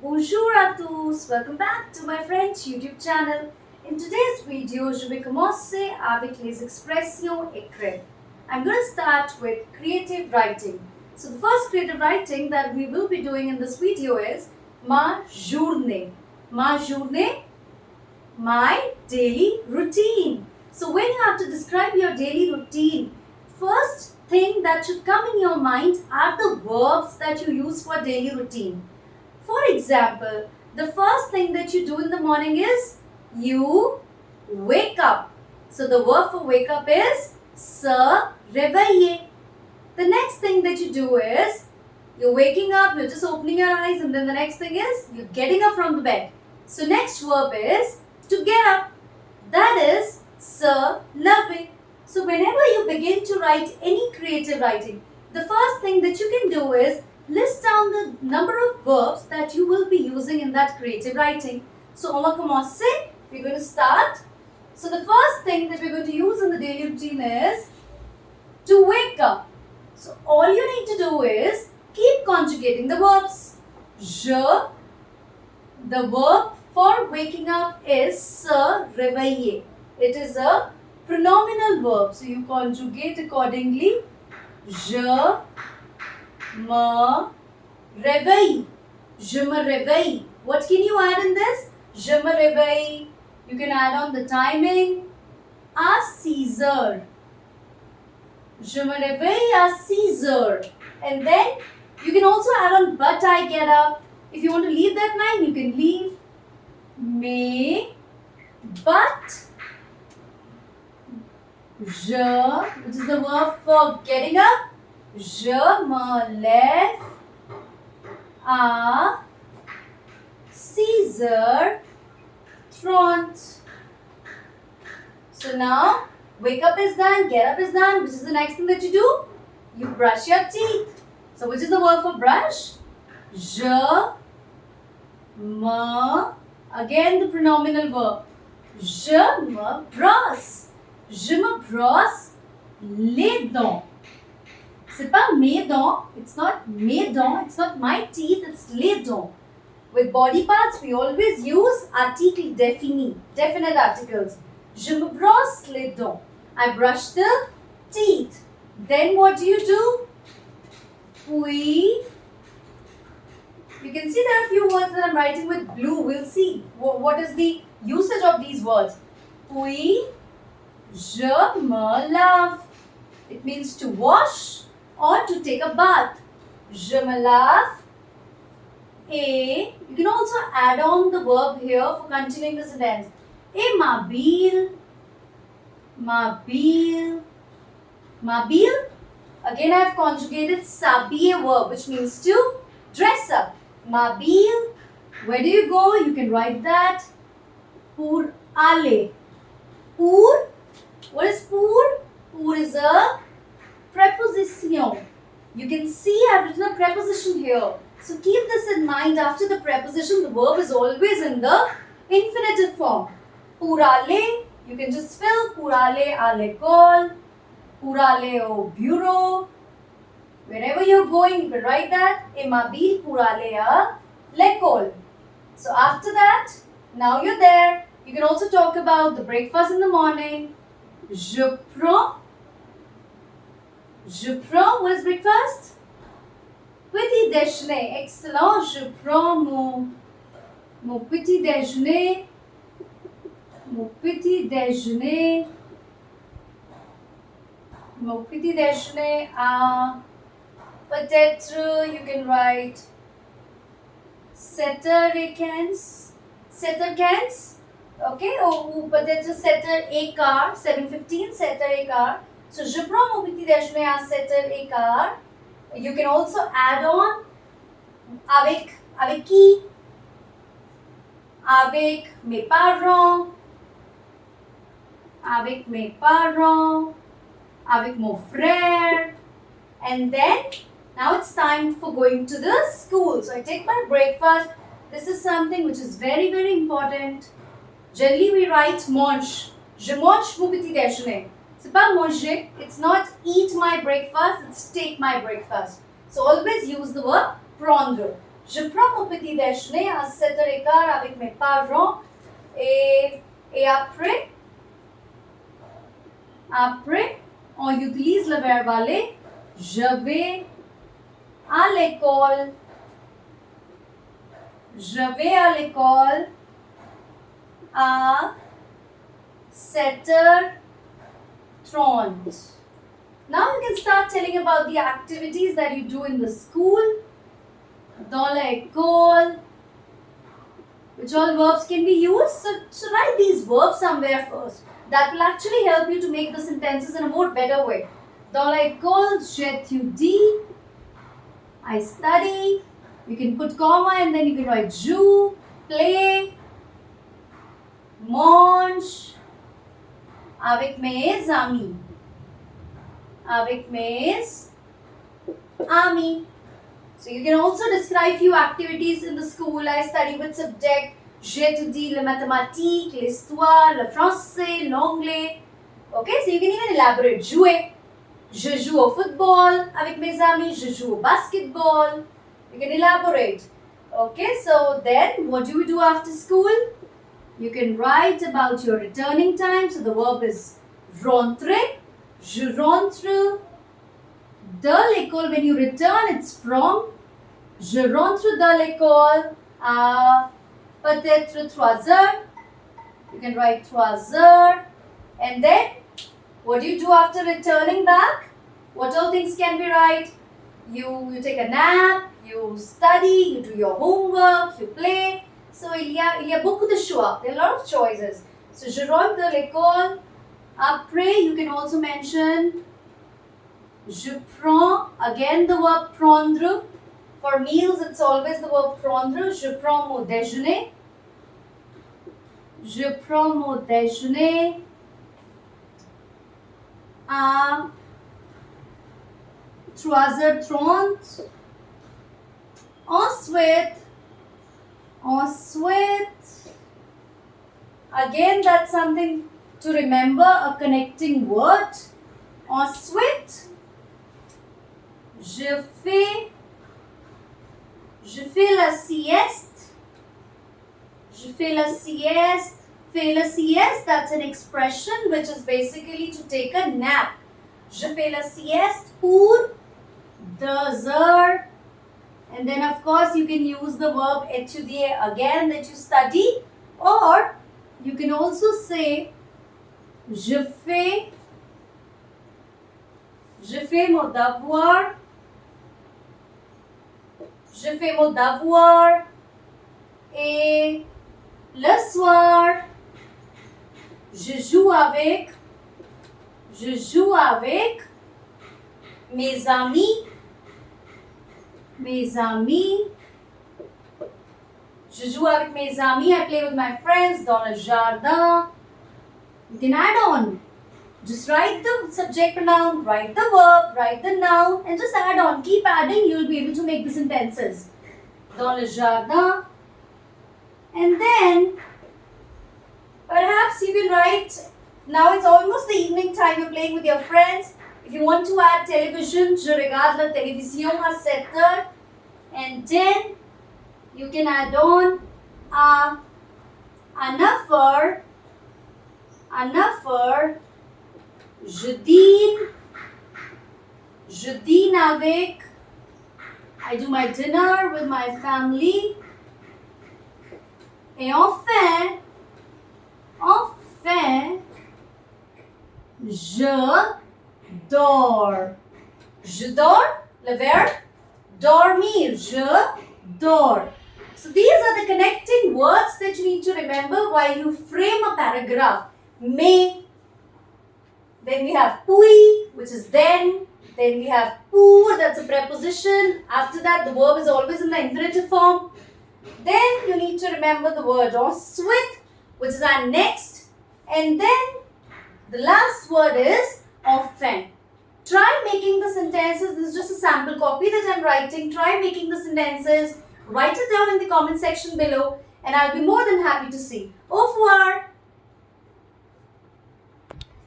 Bonjour à tous, welcome back to my French YouTube channel. In today's video, je vais commencer avec les expressions écrites. I'm going to start with creative writing. So the first creative writing that we will be doing in this video is ma journée. Ma journée, my daily routine. So when you have to describe your daily routine, first thing that should come in your mind are the verbs that you use for daily routine. For example, the first thing that you do in the morning is you wake up. So the verb for wake up is se réveiller. The next thing that you do is you're waking up, you're just opening your eyes, and then the next thing is you're getting up from the bed. So next verb is to get up. That is se lever. So whenever you begin to write any creative writing, the first thing that you can do is list down the number of verbs that you will be using in that creative writing. So on va commencer. We're going to start. So the first thing that we're going to use in the daily routine is to wake up. So all you need to do is keep conjugating the verbs. Je, the verb for waking up is se réveiller. It is a pronominal verb. So you conjugate accordingly. Je me réveille. Je me réveille. What can you add in this? Je me réveille. You can add on the timing. À 6 heures. Je me réveille à 6 heures. And then you can also add on but I get up. If you want to leave that line, you can leave. Mais, but, je, which is the verb for getting up. Je me lève à 6h30. So now, wake up is done, get up is done. Which is the next thing that you do? You brush your teeth. So which is the word for brush? Je me, again the pronominal verb. Je me brosse. Je me brosse les dents. C'est pas mes dents, it's not mes dents, it's not my teeth, it's les dents. With body parts, we always use article défini, definite articles. Je me brosse les dents. I brush the teeth. Then what do? Puis, you can see there are a few words that I'm writing with blue. We'll see what is the usage of these words. Puis, je me lave. It means to wash or to take a bath. Je me lave. Et you can also add on the verb here for continuing the sentence. Et m'habille. M'habille. M'habille. Again, I have conjugated s'habiller verb, which means to dress up. M'habille. Where do you go? You can write that. Pour aller. Pour. What is pour? Pour is a preposition. You can see I have written a preposition here. So keep this in mind. After the preposition, the verb is always in the infinitive form. Pour aller, you can just fill pour aller à l'école, pour aller au bureau. Wherever you're going, you can write that. Et m'habille pour aller à l'école. So after that, now you're there. You can also talk about the breakfast in the morning. Je prends. What is breakfast? Petit déjeuner. Excellent. Je prends mon petit déjeuner. Mon petit déjeuner. Mon petit déjeuner à peut-être you can write 7h15. 7h15. Okay, ou peut-être 7h15, 7:15, 7h15. So, je prends mon petit déjeuner à 7h15. You can also add on avec qui? Avec mes parents. Avec mes parents. Avec mon frère. And then, now it's time for going to the school. So, I take my breakfast. This is something which is very, very important. Generally, we write mange. Je mange mon petit déjeuner. C'est pas manger. It's not eat my breakfast. It's take my breakfast. So always use the verb prendre. Je prends mon petit déjeuner à 7h15 avec mes parents et après, on utilise le verbe aller. Je vais à l'école. Je vais à l'école à 7h30. Now you can start telling about the activities that you do in the school. Dans l'école. Which all verbs can be used? So write these verbs somewhere first. That will actually help you to make the sentences in a more better way. Dans l'école, j'étudie. I study. You can put comma and then you can write joue, play, mange, avec mes amis. Avec mes amis. So you can also describe few activities in the school. I study with subject. J'étudie le mathématique, l'histoire, le français, l'anglais. Okay, so you can even elaborate. Jouer. Je joue au football avec mes amis. Je joue au basketball. You can elaborate. Okay, so then what do you do after school? You can write about your returning time. So the verb is rentrer. Je rentre de l'école. When you return, it's from. Je rentre de l'école à peut-être 3h. You can write 3h. And then, what do you do after returning back? What all things can be right? You take a nap, you study, you do your homework, you play. So, il y a beaucoup de choix. There are a lot of choices. So, je rentre de l'école. Après, you can also mention je prends, again the verb prendre. For meals, it's always the verb prendre. Je prends mon déjeuner. Je prends mon déjeuner à 3h30. Ensuite, again that's something to remember, a connecting word. Ensuite, je fais la sieste. Je fais la sieste. Fais la sieste, that's an expression which is basically to take a nap. Je fais la sieste pour 2h. And then of course you can use the verb étudier again, that you study. Or you can also say je fais mon devoir. Je fais mon devoir. Et le soir, je joue avec mes amis. Je joue avec mes amis. I play with my friends dans le jardin. You can add on. Just write the subject pronoun, write the verb, write the noun, and just add on. Keep adding, you'll be able to make the sentences. Dans le jardin. And then, perhaps you can write, now it's almost the evening time, you're playing with your friends. If you want to add television, je regarde la télévision à 7h. And then, you can add on à 9h. À 9h, je dîne avec, I do my dinner with my family. Et enfin, je dors. Je dors, le verbe dormir. Je dors. So these are the connecting words that you need to remember while you frame a paragraph. Mais, then we have puis, which is then we have pour, that's a preposition. After that, the verb is always in the infinitive form. Then you need to remember the word ensuite, which is our next. And then the last word is enfin. Try making the sentences. This is just a sample copy that I'm writing. Try making the sentences. Write it down in the comment section below and I'll be more than happy to see. Au revoir.